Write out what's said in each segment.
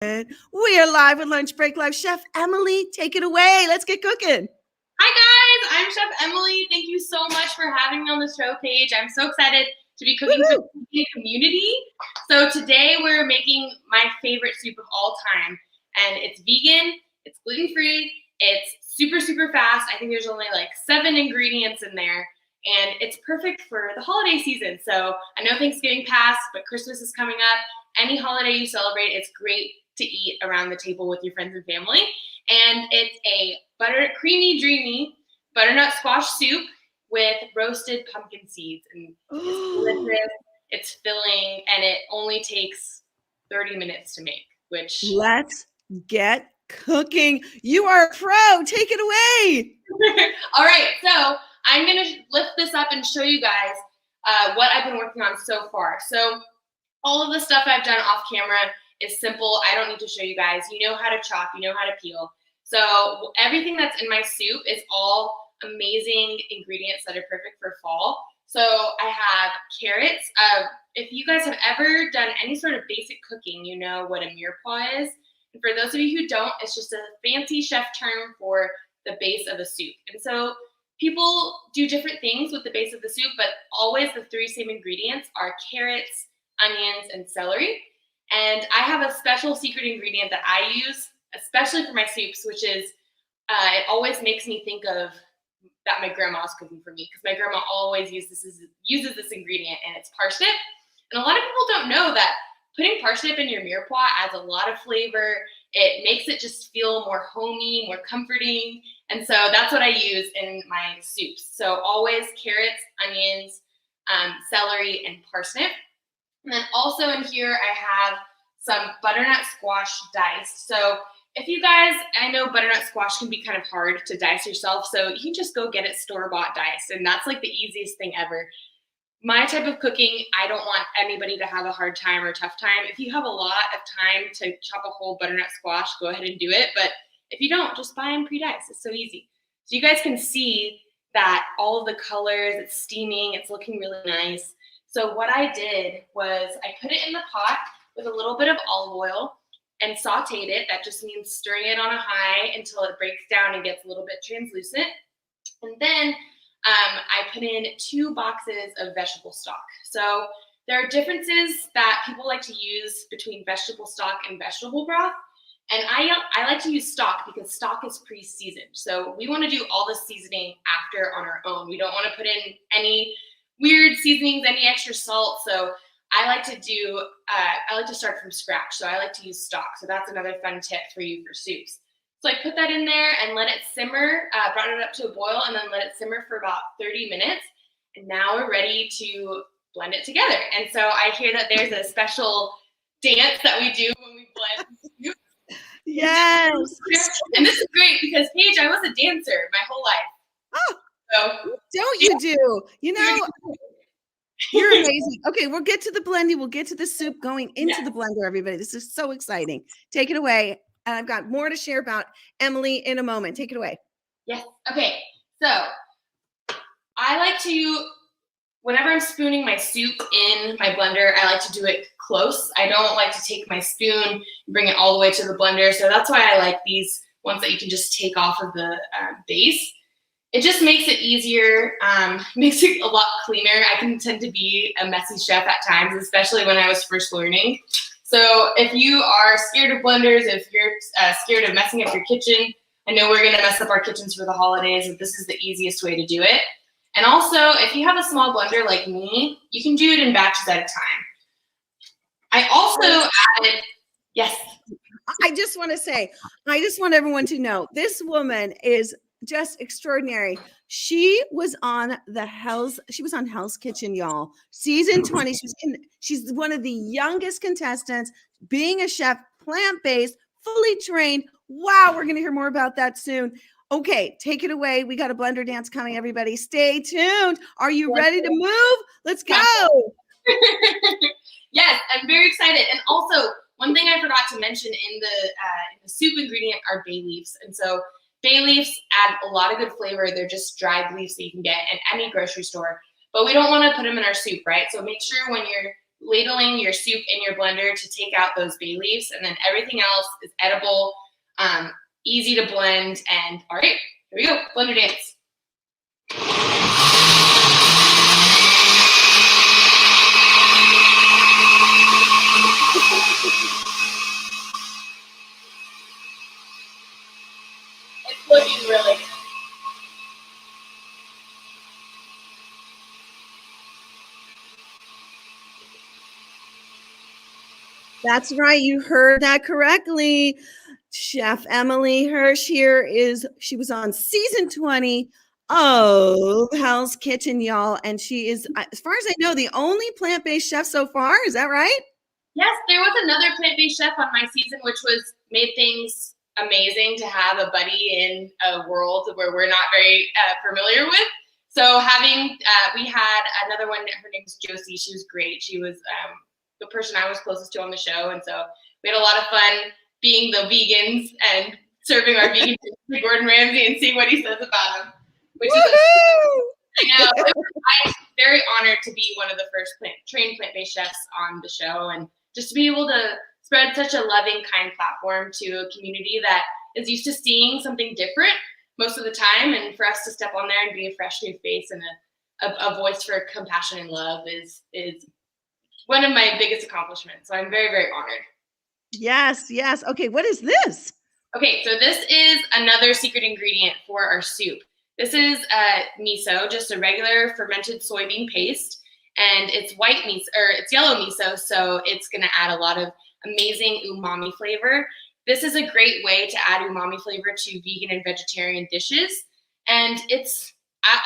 We are live with Lunch Break Live. Chef Emily, take it away. Let's get cooking. Hi guys, I'm Chef Emily. Thank you so much for having me on the show page. I'm so excited to be cooking for the community. So today we're making my favorite soup of all time, and it's vegan, it's gluten-free, it's super, super fast. I think there's only like 7 ingredients in there, and it's perfect for the holiday season. So I know Thanksgiving passed, but Christmas is coming up. Any holiday you celebrate, it's great to eat around the table with your friends and family. And it's a creamy, dreamy butternut squash soup with roasted pumpkin seeds. And it's delicious, it's filling, and it only takes 30 minutes to make, which... Let's get cooking. You are a pro. Take it away. All right, so I'm going to lift this up and show you guys what I've been working on so far. So all of the stuff I've done off camera is simple. I don't need to show you guys. You know how to chop, you know how to peel. So everything that's in my soup is all amazing ingredients that are perfect for fall. So I have carrots. If you guys have ever done any sort of basic cooking, you know what a mirepoix is. And for those of you who don't, it's just a fancy chef term for the base of a soup. And so people do different things with the base of the soup, but always the 3 same ingredients are carrots, onions, and celery. And I have a special secret ingredient that I use, especially for my soups, which is, it always makes me think of that my grandma's cooking for me, because my grandma always uses this ingredient, and it's parsnip. And a lot of people don't know that putting parsnip in your mirepoix adds a lot of flavor. It makes it just feel more homey, more comforting. And so that's what I use in my soups. So always carrots, onions, celery, and parsnip. And then also in here, I have some butternut squash diced. So if you guys, I know butternut squash can be kind of hard to dice yourself, so you can just go get it store-bought diced, and that's like the easiest thing ever. My type of cooking, I don't want anybody to have a hard time or tough time. If you have a lot of time to chop a whole butternut squash, go ahead and do it. But if you don't, just buy them pre-diced. It's so easy. So you guys can see that all of the colors, it's steaming, it's looking really nice. So what I did was I put it in the pot with a little bit of olive oil and sauteed it. That just means stirring it on a high until it breaks down and gets a little bit translucent. And then I put in 2 boxes of vegetable stock. So there are differences that people like to use between vegetable stock and vegetable broth. And I like to use stock because stock is pre-seasoned. So we want to do all the seasoning after on our own. We don't want to put in any weird seasonings, any extra salt. So I like to start from scratch. So I like to use stock. So that's another fun tip for you for soups. So I put that in there and let it simmer, brought it up to a boil, and then let it simmer for about 30 minutes. And now we're ready to blend it together. And so I hear that there's a special dance that we do when we blend soup. Yes. And this is great because, Paige, I was a dancer my whole life. Oh, so, don't you do? You know, you're amazing. Okay, we'll get to the blending. We'll get to the soup going into the blender, everybody. This is so exciting. Take it away. And I've got more to share about Emily in a moment. Take it away. Yes. Okay. So I like to, whenever I'm spooning my soup in my blender, I like to do it close. I don't like to take my spoon and bring it all the way to the blender. So that's why I like these ones that you can just take off of the base. It just makes it easier, makes it a lot cleaner. I can tend to be a messy chef at times, especially when I was first learning. So if you are scared of blenders, if you're scared of messing up your kitchen, I know we're going to mess up our kitchens for the holidays, but this is the easiest way to do it. And also, if you have a small blender like me, you can do it in batches at a time. I also added, yes. I just want to say, I just want everyone to know, this woman is just extraordinary. She was on Hell's Kitchen, y'all. Season 20. She's one of the youngest contestants, being a chef, plant-based, fully trained. Wow, we're going to hear more about that soon. Okay, take it away. We got a blender dance coming, everybody. Stay tuned. Are you ready to move? Let's go. Yes, I'm very excited. And also, one thing I forgot to mention in the soup ingredient are bay leaves. And so bay leaves add a lot of good flavor. They're just dried leaves that you can get in any grocery store. But we don't want to put them in our soup, right? So make sure when you're ladling your soup in your blender to take out those bay leaves, and then everything else is edible, easy to blend. And all right, here we go, blender dance. It's looking really good. That's right. You heard that correctly. Chef Emily Hersh here she was on season 20 of Hell's Kitchen, y'all. And she is, as far as I know, the only plant-based chef so far. Is that right? Yes, there was another plant-based chef on my season, which made things amazing to have a buddy in a world where we're not very familiar with. So we had another one, her name was Josie. She was great. She was the person I was closest to on the show. And so we had a lot of fun being the vegans and serving our vegan to Gordon Ramsay and seeing what he says about them. Which is I'm very honored to be one of the first trained plant-based chefs on the show, and just to be able to spread such a loving, kind platform to a community that is used to seeing something different most of the time, and for us to step on there and be a fresh new face and a voice for compassion and love is one of my biggest accomplishments. So I'm very, very honored. Yes, yes. Okay, what is this? Okay, so this is another secret ingredient for our soup. This is miso, just a regular fermented soybean paste, and it's white miso, or it's yellow miso, so it's gonna add a lot of amazing umami flavor. This is a great way to add umami flavor to vegan and vegetarian dishes, and it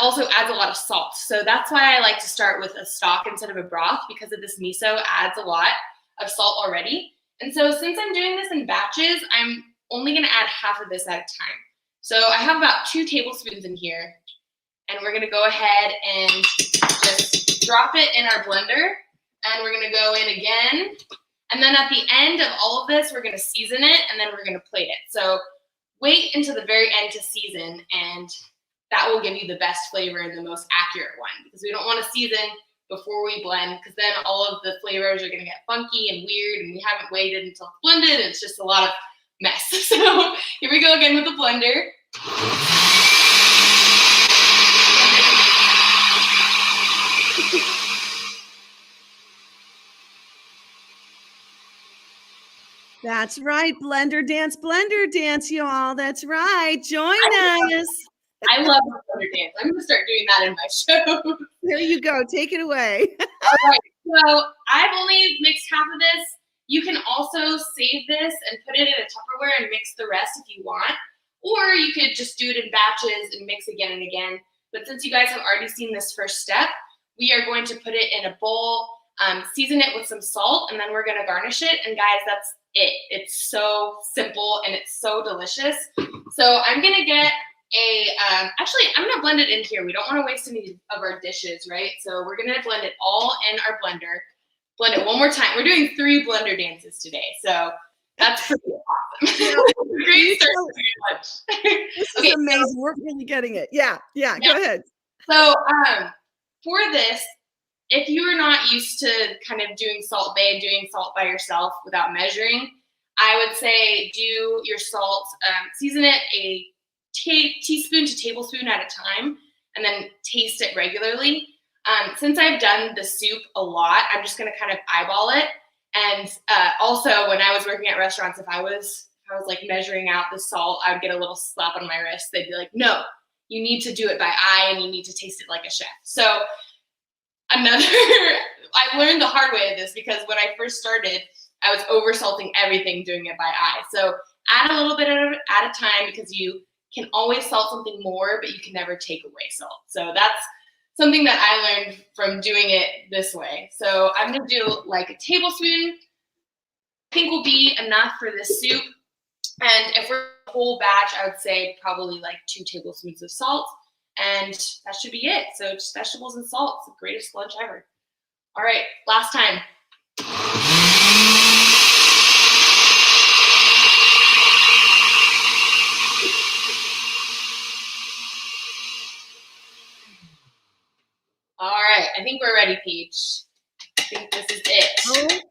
also adds a lot of salt. So that's why I like to start with a stock instead of a broth, because of this miso adds a lot of salt already. And so since I'm doing this in batches, I'm only gonna add half of this at a time. So I have about 2 tablespoons in here, and we're gonna go ahead and just drop it in our blender, and we're gonna go in again. And then at the end of all of this, we're gonna season it, and then we're gonna plate it. So wait until the very end to season, and that will give you the best flavor and the most accurate one, because we don't wanna season before we blend, because then all of the flavors are gonna get funky and weird, and we haven't waited until it's blended. It's just a lot of mess. So here we go again with the blender. That's right. Blender dance, y'all. That's right. Join us. I love the blender dance. I'm gonna start doing that in my show. There you go. Take it away. All right. So I've only mixed half of this. You can also save this and put it in a Tupperware and mix the rest if you want. Or you could just do it in batches and mix again and again. But since you guys have already seen this first step, we are going to put it in a bowl, season it with some salt, and then we're gonna garnish it. And guys, that's it. It's so simple and it's so delicious. So I'm gonna get actually, I'm gonna blend it in here. We don't wanna waste any of our dishes, right? So we're gonna blend it all in our blender. Blend it one more time. We're doing 3 blender dances today, so that's pretty awesome. Great start to your lunch. This is amazing. We're really getting it. Yeah. Go ahead. So for this, if you are not used to kind of doing salt by yourself without measuring, I would say do your salt, season it a teaspoon to tablespoon at a time, and then taste it regularly. Since I've done the soup a lot, I'm just gonna kind of eyeball it. And also, when I was working at restaurants, if I was like measuring out the salt, I would get a little slap on my wrist. They'd be like, "No, you need to do it by eye, and you need to taste it like a chef." So I learned the hard way of this, because when I first started, I was over salting everything, doing it by eye. So add a little bit at a time, because you can always salt something more, but you can never take away salt. So that's something that I learned from doing it this way. So I'm gonna do like a tablespoon. I think will be enough for this soup. And if we're a whole batch, I would say probably like 2 tablespoons of salt. And that should be it. So just vegetables and salt. It's the greatest lunch ever. All right, last time. All right, I think we're ready, Peach. I think this is it.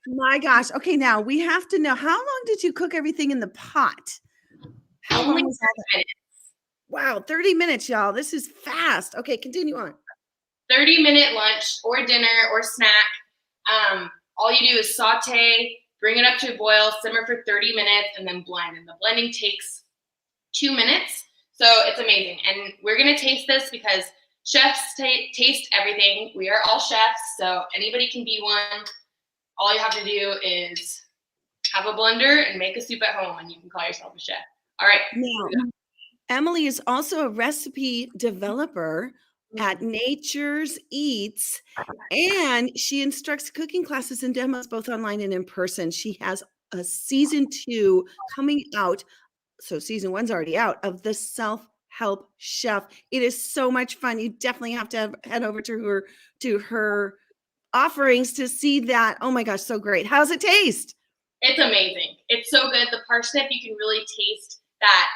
My gosh. Okay, now we have to know, how long did you cook everything in the pot? How Only long was all 30 that? minutes. Wow, 30 minutes, y'all. This is fast. Okay, continue on. 30-minute lunch or dinner or snack. All you do is saute, bring it up to a boil, simmer for 30 minutes, and then blend. And the blending takes 2 minutes. So it's amazing. And we're going to taste this because chefs taste everything. We are all chefs, so anybody can be one. All you have to do is have a blender and make a soup at home, and you can call yourself a chef. All right. Now, Emily is also a recipe developer at Nature's Eats, and she instructs cooking classes and demos both online and in person. She has a season 2 coming out. So season 1's already out, of the Self-Help Chef. It is so much fun. You definitely have to head over to her offerings to see that. Oh my gosh, so great. How's it taste? It's amazing. It's so good. The parsnip, you can really taste that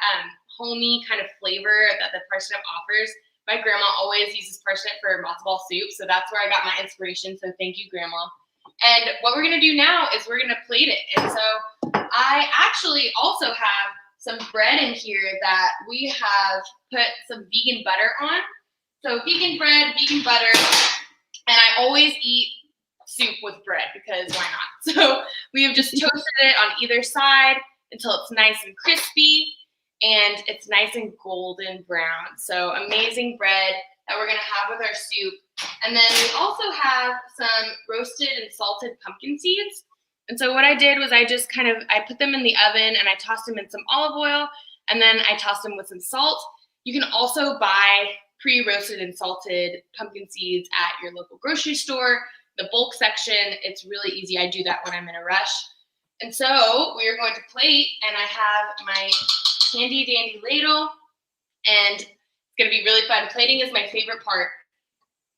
homey kind of flavor that the parsnip offers. My grandma always uses parsnip for matzo ball soup, so that's where I got my inspiration. So thank you, Grandma. And what we're gonna do now is we're gonna plate it. And so I actually also have some bread in here that we have put some vegan butter on. So vegan bread, vegan butter, and I always eat soup with bread because why not? So we have just toasted it on either side until it's nice and crispy and it's nice and golden brown. So amazing bread that we're gonna have with our soup. And then we also have some roasted and salted pumpkin seeds. And so what I did was I put them in the oven and I tossed them in some olive oil and then I tossed them with some salt. You can also buy pre-roasted and salted pumpkin seeds at your local grocery store, the bulk section. It's really easy. I do that when I'm in a rush. And so we are going to plate, and I have my handy dandy ladle, and it's gonna be really fun. Plating is my favorite part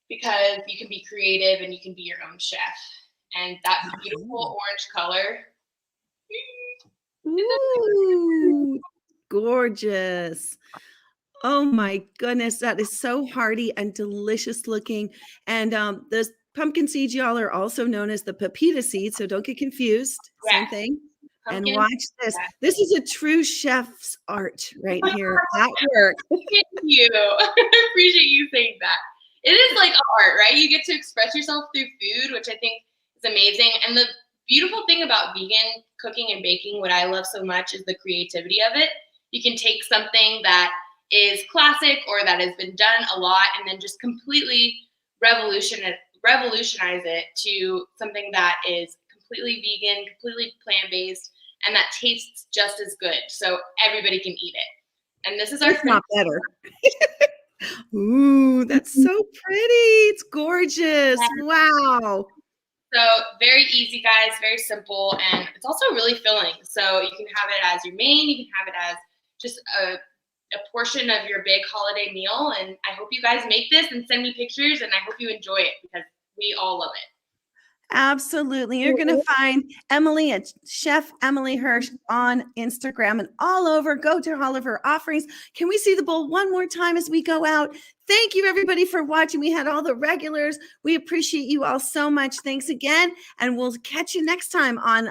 because you can be creative and you can be your own chef. And that beautiful orange color. Ooh, gorgeous. Oh my goodness, that is so hearty and delicious looking. And those pumpkin seeds, y'all, are also known as the pepita seeds, so don't get confused. Same Yes. thing. And Pumpkin. watch this. Yes. This is a true chef's art right here at work. Thank you. I appreciate you saying that. It is like art, right? You get to express yourself through food, which I think is amazing. And the beautiful thing about vegan cooking and baking, what I love so much, is the creativity of it. You can take something that is classic or that has been done a lot and then just completely revolutionize it to something that is completely vegan, completely plant-based, and that tastes just as good. So everybody can eat it. And this is our It's not better. Ooh, that's so pretty. It's gorgeous. Wow. So very easy, guys, very simple, and it's also really filling. So you can have it as your main, you can have it as just a portion of your big holiday meal. And I hope you guys make this and send me pictures, and I hope you enjoy it because we all love it. Absolutely. You're going to find Emily at Chef Emily Hersh on Instagram and all over. Go to all of her offerings. Can we see the bowl one more time as we go out? Thank you, everybody, for watching. We had all the regulars. We appreciate you all so much. Thanks again. And we'll catch you next time on